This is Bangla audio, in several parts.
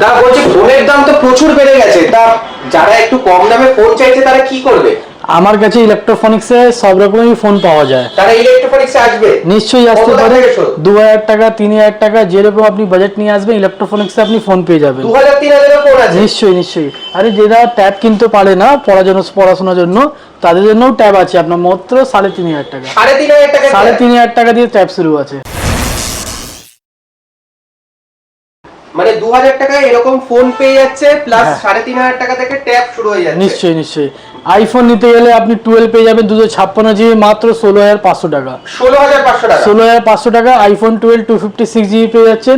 তা বলছি ফোনের দাম তো প্রচুর বেড়ে গেছে, তা যারা একটু কম দামে ফোন চাইছে তারা কি করবে? আমার কাছে ইলেকট্রনিক্সে সব রকমের ফোন পাওয়া যায়। তারা ইলেকট্রনিক্সে আসবে? নিশ্চয়ই আসতে পারে। 2000 টাকা 3000 টাকা যেরকম আপনি বাজেট নিয়ে আসবেন ইলেকট্রনিক্সে আপনি ফোন পেয়ে যাবেন। 2000-3000 ফোন আছে? নিশ্চয়ই নিশ্চয়ই। আরে যারা ট্যাব কিনতে পারে না পড়াশোনার জন্য তাদের জন্যও ট্যাব আছে আপনার মাত্র 3500 টাকা। 3500 টাকা? 3500 টাকা দিয়ে ট্যাব শুরু আছে। মানে 2000 টাকায় এরকম ফোন পেয়ে যাচ্ছে, প্লাস 3500 টাকা থেকে ট্যাব শুরু হয়ে যাচ্ছে। নিশ্চয়ই নিশ্চয়ই। আইফোন নিতে গেলে আপনি 12 পেয়ে যাবেন 256 জিবি মাত্র 16500 টাকা। 16500 টাকা? 16500 টাকা। আইফোন 12 256 জিবি পেয়ে যাচ্ছেন।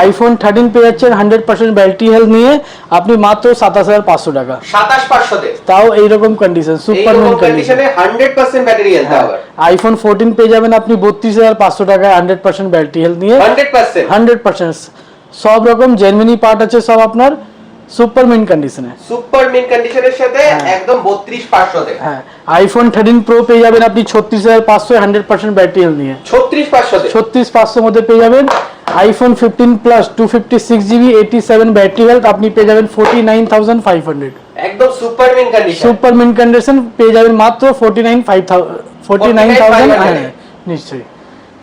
আইফোন 13 পেয়ে যাচ্ছেন 100% ব্যাটারি হেলথ নিয়ে আপনি মাত্র 27500 টাকা। 27500 তে? তাও এইরকম কন্ডিশন, সুপার কন্ডিশনে 100% ব্যাটারি হেলথ আবার। আইফোন 14 পেয়ে যাবেন আপনি 32500 টাকা 100% ব্যাটারি হেলথ নিয়ে। 100% সব রকম জেনুইন পার্ট আছে সব আপনার সুপার মিন কন্ডিশনে। সুপার মিন কন্ডিশনের সাথে একদম 32500 তে। হ্যাঁ। আইফোন 13 প্রো পেয়ে যাবেন আপনি 36500 100% ব্যাটারি হেলথ নিয়ে। 36500 তে? 36500 মধ্যে পেয়ে যাবেন। IPhone 15 plus 256 GB 87 battery health আপনি পেয়ে যাবেন 49500। একদম super mint condition. Super mint condition পেয়ে যাবেন মাত্র 49500। নিশ্চয়ই।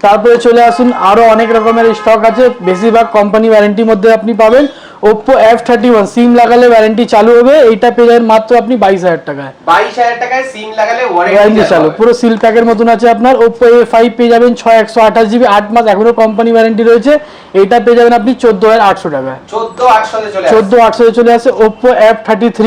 তারপরে চলে আসুন, আরো অনেক রকমের স্টক আছে, বেশিরভাগ কোম্পানি ওয়ারেন্টির মধ্যে আপনি পাবেন। Oppo F31 সিম লাগালে ওয়ারেন্টি চালু হবে, এইটা পেয়ে যাবেন মাত্র আপনি 22000 টাকায়। 22000 টাকায় সিম লাগালে ওয়ারেন্টি চালু, পুরো সিল প্যাকের মতন আছে আপনার। Oppo A5 পেয়ে যাবেন 6128 জিবি 8 মাস এখনো কোম্পানি ওয়ারেন্টি রয়েছে, এইটা পেয়ে যাবেন আপনি 14800 টাকায়। 14800 চলে আসে। Oppo F33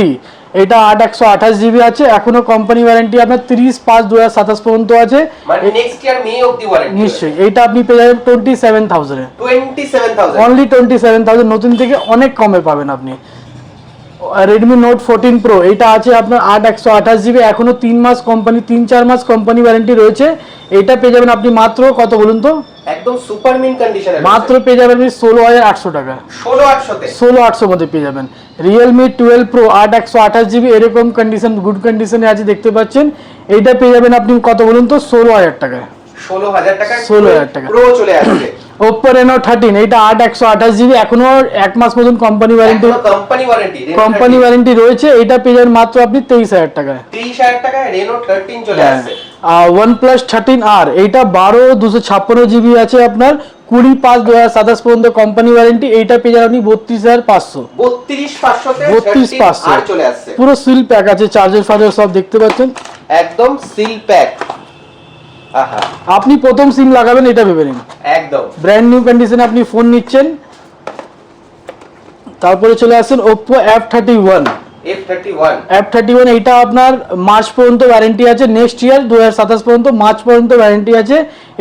এটা 8128 জিবি আছে, এখনো কোম্পানি ওয়ারেন্টি আপনার 30/5/2027 পর্যন্ত আছে, মানে নেক্সট ইয়ার মে অবধি ওয়ারেন্টি। নিশ্চয়ই। এইটা আপনি পেয়ে যাবেন 27000 এ। 27000 অনলি 27000 নতুন থেকে অনেক কমে পাবেন আপনি। Redmi Note 14 Pro এটা আছে আপনার 8128 জিবি, এখনো 3 মাস কোম্পানি 3-4 মাস কোম্পানি ওয়ারেন্টি রয়েছে, এটা পেয়ে যাবেন আপনি মাত্র কত বলুন তো? একদম সুপার মিন কন্ডিশনে মাত্র পেয়ে যাবেন আপনি 16800 টাকা। 16800 তে? 16800 মধ্যে পেয়ে যাবেন। Realme 12 Pro 8128 জিবি এরকম কন্ডিশন, গুড কন্ডিশনে আছে দেখতে পাচ্ছেন, এইটা পেয়ে যাবেন আপনি কত বলুন তো? 16000 টাকায়। 16000 টাকায় 16000 টাকা প্রো চলে আসছে। Oppo Reno 13 এটা 8128 জিবি, এখনো 1 মাস মতন কোম্পানি ওয়ারেন্টি রয়েছে, এটা পেয়ে যাবেন মাত্র আপনি 23000 টাকায়। 23000 টাকায় Reno 13 চলে আসছে। OnePlus 13R এইটা 12 256 জিবি আছে আপনার, 20/5/2027 পর্যন্ত কোম্পানি ওয়ারেন্টি, এইটা পেয়ে যাবেন আপনি 32500। 32500 তে 32500 চলে আসছে। পুরো সিল প্যাক আছে, চার্জার ফার্জার সব দেখতে পাচ্ছেন, একদম সিল প্যাক। আহা, আপনি প্রথম সিম লাগাবেন এটা ভেবে নিন, একদম ব্র্যান্ড নিউ কন্ডিশনে আপনি ফোন নিচ্ছেন। তারপরে চলে আসেন Oppo F31 এইটা আপনার মার্চ পর্যন্ত ওয়ারেন্টি আছে, নেক্সট ইয়ার 2027 পর্যন্ত মার্চ পর্যন্ত ওয়ারেন্টি আছে,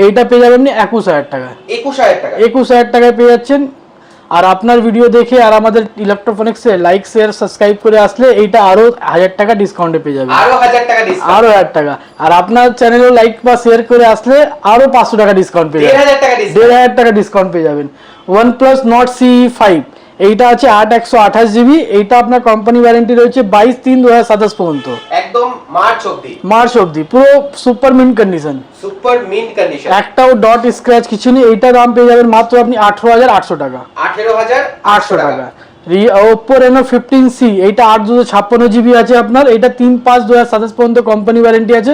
এইটা পেয়ে যাবেন আপনি 21000 টাকায়। 21000 টাকায় পেয়ে যাচ্ছেন। আর আপনার ভিডিও দেখে আর আমাদের ইলেকট্রনিক্সে লাইক শেয়ার সাবস্ক্রাইব করে আসলে এইটা আরো 1000 টাকা ডিসকাউন্টে পেয়ে যাবেন। আরো 1000 টাকা ডিসকাউন্ট? আরো 1000 টাকা। আর আপনার চ্যানেলে লাইক বা শেয়ার করে আসলে আরো 500 টাকা ডিসকাউন্ট পেয়ে যাবেন। 1500 টাকা ডিসকাউন্ট পেয়ে যাবেন। OnePlus Nord CE5 এইটা আছে 8128 জিবি, এইটা আপনার কোম্পানি ওয়ারেন্টি রয়েছে 22/3/2027 পর্যন্ত, একদম মার্চ অবধি, পুরো সুপার মিন কন্ডিশন। একটাও ডট স্ক্র্যাচ কিছু নেই, এইটা দাম পেয়ে যাবেন মাত্র আপনি 18800 টাকা। 18800 টাকা। Oppo Reno 15C এইটা 8256 জিবি আছে আপনার, এটা 3/5/2027 পর্যন্ত কোম্পানি ওয়ারেন্টি আছে।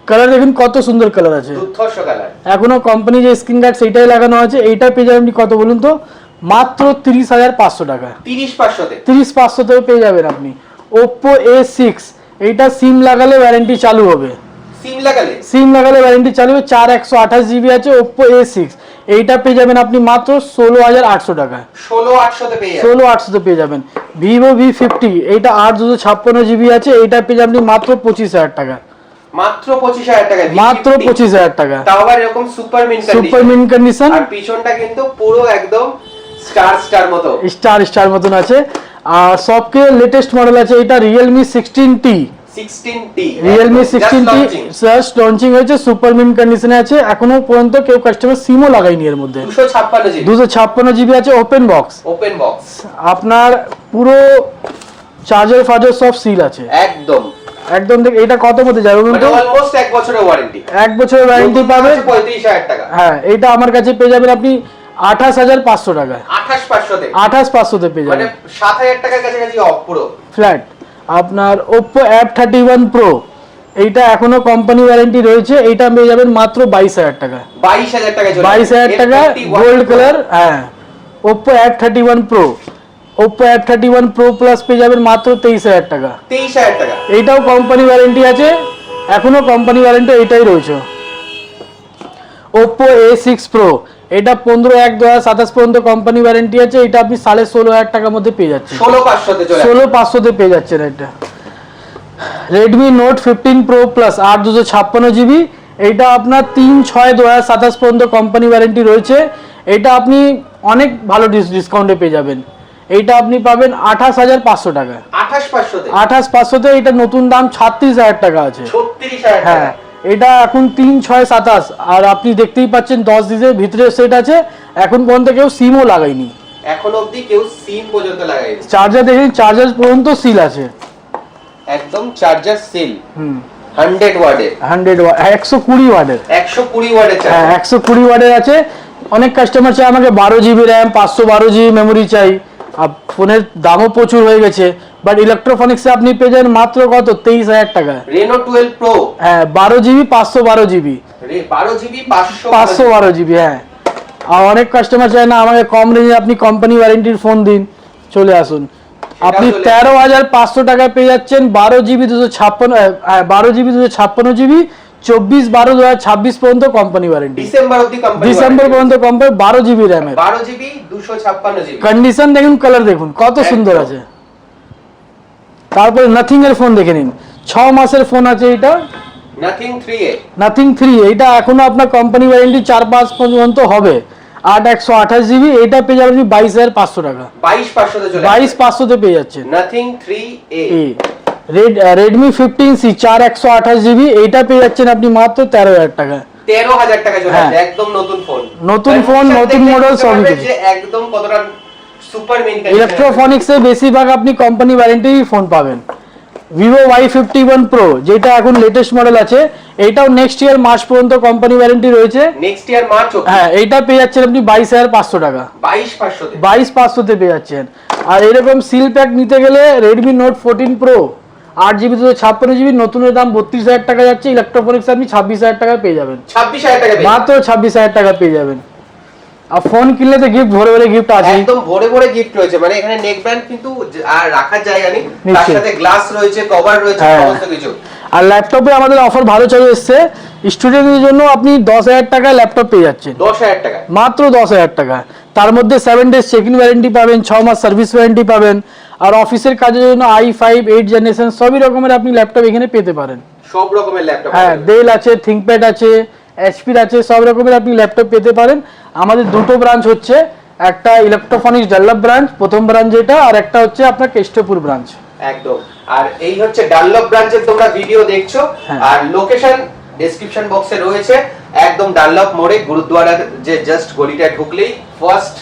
কালার দেখুন কত সুন্দর কালার আছে, দুর্ধর্ষ কালার। এখনো কোম্পানি যে স্ক্রিন গার্ড সেইটাই লাগানো আছে, এইটা পেয়ে যাবেন আপনি কত বলুন তো? মাত্র 30500 টাকা। 30500 তেও পেয়ে যাবেন আপনি। Oppo A6 এইটা সিম লাগালে ওয়ারেন্টি চালু হবে, সিম লাগালে ওয়ারেন্টি চালু হবে, 4128 জিবি আছে Oppo A6, এইটা পেয়ে যাবেন আপনি মাত্র 16800 টাকা। 16800 তে পেয়ে যাবেন। Vivo V50 এইটা 8256 জিবি আছে, এইটা পেয়ে যাবেন আপনি মাত্র 25000 টাকা। মাত্র 25000 টাকা? মাত্র 25000 টাকা। তাও আবার এরকম সুপার মিন কন্ডিশন, আর পিছনটা কিন্তু পুরো একদম স্টার মতন আছে। আর সবকে লেটেস্ট মডেল আছে, এটা Realme 16T জাস্ট লঞ্চিং হয়েছে, সুপার মিন কন্ডিশনে আছে, এখনো পর্যন্ত কেউ কাস্টমার সিমও লাগায়নি এর মধ্যে। 256 জিবি আছে, ওপেন বক্স আপনার, পুরো চার্জার ফার্জার সব সিল আছে, একদম এটা কত মধ্যে যাবে বলুন তো? অলমোস্ট 1 বছরের ওয়ারেন্টি। 1 বছরের ওয়ারেন্টি পাবেন 35000 টাকা। হ্যাঁ, এটা আমার কাছে পেয়ে যাবেন আপনি 28,500 টাকায়। 28,500 তে 28,500 তে পেয়ে যাবেন, মানে 7,000 টাকার কাছাকাছি অফ পুরো ফ্ল্যাট। আপনার Oppo F31 Pro, এইটা এখনো কোম্পানি ওয়ারেন্টি রয়েছে, এইটা পেয়ে যাবেন মাত্র 22,000 টাকা। 22,000 টাকা, 22,000 টাকা, গোল্ড কালার। হ্যাঁ, Oppo F31 Pro, Oppo F31 Pro Plus পেয়ে যাবেন মাত্র 23,000 টাকা। 23,000 টাকা, এইটাও কোম্পানি ওয়ারেন্টি আছে, এখনো কোম্পানি ওয়ারেন্টি এইটাই রয়েছে। Oppo A6 Pro, এটা 15/1/2027 পর্যন্ত কোম্পানি ওয়ারেন্টি আছে, এটা আপনি 16,500 টাকার মধ্যে পেয়ে যাচ্ছেন। 16,500 তে চলে 16,500 তে পেয়ে যাচ্ছেন এটা। Redmi Note 15 Pro Plus 8/256 GB, এইটা আপনার 3/6/2027 পর্যন্ত কোম্পানি ওয়ারেন্টি রয়েছে, এটা আপনি অনেক ভালো ডিসকাউন্টে পেয়ে যাবেন। এইটা আপনি পাবেন 28,500 টাকা। 28,500 তে 28,500 তে, এটা নতুন দাম 36,000 টাকা আছে। 36,000 টাকা। হ্যাঁ, এটা এখন 3/6/27, আর আপনি দেখতেই পাচ্ছেন 10 দিনের ভিতরে সেট আছে, এখন পর্যন্ত কেউ সিমও লাগায়নি, এখন অবধি কেউ সিম পর্যন্ত লাগায়নি। চার্জার দেখেন, চার্জার পর্যন্ত সিল আছে, একদম চার্জার সিল। 100 ওয়াটের, 120 ওয়াটের, 120 ওয়াটের হ্যাঁ চার্জার। 120 ওয়াটের আছে। অনেক কাস্টমার চাই আমাকে 12 GB র্যাম, 512 GB মেমোরি চাই, আর ফোনের দামও প্রচুর হয়ে গেছে, বাট ইলেকট্রনিক্সে আপনি পেয়ে যাবেন মাত্র কত, 23,000 টাকা। Reno 12 Pro, হ্যাঁ 12 GB 512 GB, 12 GB 512 GB। হ্যাঁ, আর অনেক কাস্টমার চায় না আমাকে কম রেঞ্জে আপনি কোম্পানি ওয়ারেন্টির ফোন দিন, চলে আসুন, আপনি 13,500 টাকায় পেয়ে যাচ্ছেন 12 GB 256 GB, 24/12/2026 পর্যন্ত কোম্পানি ওয়ারেন্টি, ডিসেম্বর অবধি কোম্পানি, ডিসেম্বর পর্যন্ত কোম্পানি, 12 GB র্যামের, 12 GB 256 GB। কন্ডিশন দেখুন, কালার দেখুন কত সুন্দর আছে। তারপরে নাথিং এর ফোন দেখে নিন, 6 মাসের ফোন আছে এটা, Nothing 3A, নাথিং 3, এটা এখনো আপনার কোম্পানি ওয়ারেন্টি 4-5 পর্যন্ত হবে। 8/128 GB, এটা পেয়ে যাবেন 22,500 টাকা। 22,500 তে চলে 22,500 তে পেয়ে যাচ্ছেন। Nothing 3A, Redmi 15C 4/128 GB, এইটা পেয়ে যাচ্ছেন আপনি মাত্র 13,000 টাকা। 13,000 টাকা চলে হ্যাঁ। একদম নতুন ফোন, নতুন ফোন, নতুন মডেল, সবই কিছু। যে একদম কতটা সুপার মেইন ইলেকট্রনিক্সে বেশিরভাগ আপনি কোম্পানি ওয়ারেন্টি ফোন পাবেন। Vivo Y51 Pro, যেটা এখন লেটেস্ট মডেল আছে, এইটাও নেক্সট ইয়ার মার্চ পর্যন্ত কোম্পানি ওয়ারেন্টি রয়েছে। নেক্সট ইয়ার মার্চ, হ্যাঁ, এইটা পেয়ে যাচ্ছেন আপনি 22,500 টাকা। 22,500 তে 22,500 তে পেয়ে যাচ্ছেন। আর এরকম সিল প্যাক নিতে গেলে Redmi Note 14 Pro 8GB 256 GB, নতুনের দাম 32,000 টাকা যাচ্ছে, ইলেকট্রনিক্স আপনি 26,000 টাকায় পেয়ে যাবেন। 26,000 টাকা, মাত্র 26,000 টাকা পেয়ে যাবেন। আর ফোন কিনলে তো গিফট ভরে ভরে গিফট আছে, একদম ভরে ভরে গিফট রয়েছে, মানে এখানে নেক ব্যান্ড কিন্তু আর রাখার জায়গা নেই, তার সাথে গ্লাস রয়েছে, কভার রয়েছে, সমস্ত কিছু। আর ল্যাপটপে আমাদের অফার ভালো চলে এসেছে, স্টুডেন্টদের জন্য আপনি 10,000 টাকায় ল্যাপটপ পেয়ে যাচ্ছেন, 10,000 টাকা, মাত্র 10,000 টাকা। তার মধ্যে 7 ডেজ চেক-ইন ওয়ারেন্টি পাবেন, 6 মাস সার্ভিস ওয়ারেন্টি পাবেন, আর অফিসের কাজের জন্য i5 8 জেনারেশন সবই রকমের আপনি ল্যাপটপ এখানে পেতে পারেন। সব রকমের ল্যাপটপ, হ্যাঁ, ডেল আছে, থিংকপ্যাড আছে, HP আছে, সব রকমের আপনি ল্যাপটপ পেতে পারেন। আমাদের দুটো ব্রাঞ্চ হচ্ছে, একটা ইলেকট্রনিক্স ডানলপ ব্রাঞ্চ প্রথম ব্রাঞ্চ যেটা, আর একটা হচ্ছে আপনার কেষ্টপুর ব্রাঞ্চ। একদম। আর এই হচ্ছে ডানলপ ব্রাঞ্চের তোমরা ভিডিও দেখছো, হ্যাঁ। আর লোকেশন ডেসক্রিপশন বক্সে রয়েছে, একদম ডানলপ মোড়ে গুরুদ্বারার যে জাস্ট গলিটা ঢুকলেই ফার্স্ট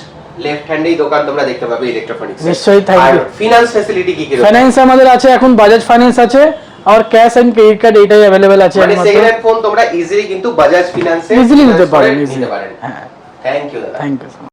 লেফট হ্যান্ডেই দোকান তোমরা দেখতে পাবে ইলেকট্রনিক্স। নিশ্চয়ই, থ্যাংক ইউ। ফিনান্স ফ্যাসিলিটি কি কি? ফাইন্যান্স আমাদের আছে এখন, বাজাজ ফাইন্যান্স আছে, আর ক্যাশ এন্ড ক্রেডিট কার্ড এটাই अवेलेबल আছে। মানে সেকেন্ড হ্যান্ড ফোন তোমরা ইজিলি কিন্তু বাজাজ ফিনান্সে ইজিলি নিতে পারেন, নিতে পারেন। হ্যাঁ, থ্যাংক ইউ দাদা। Thank you.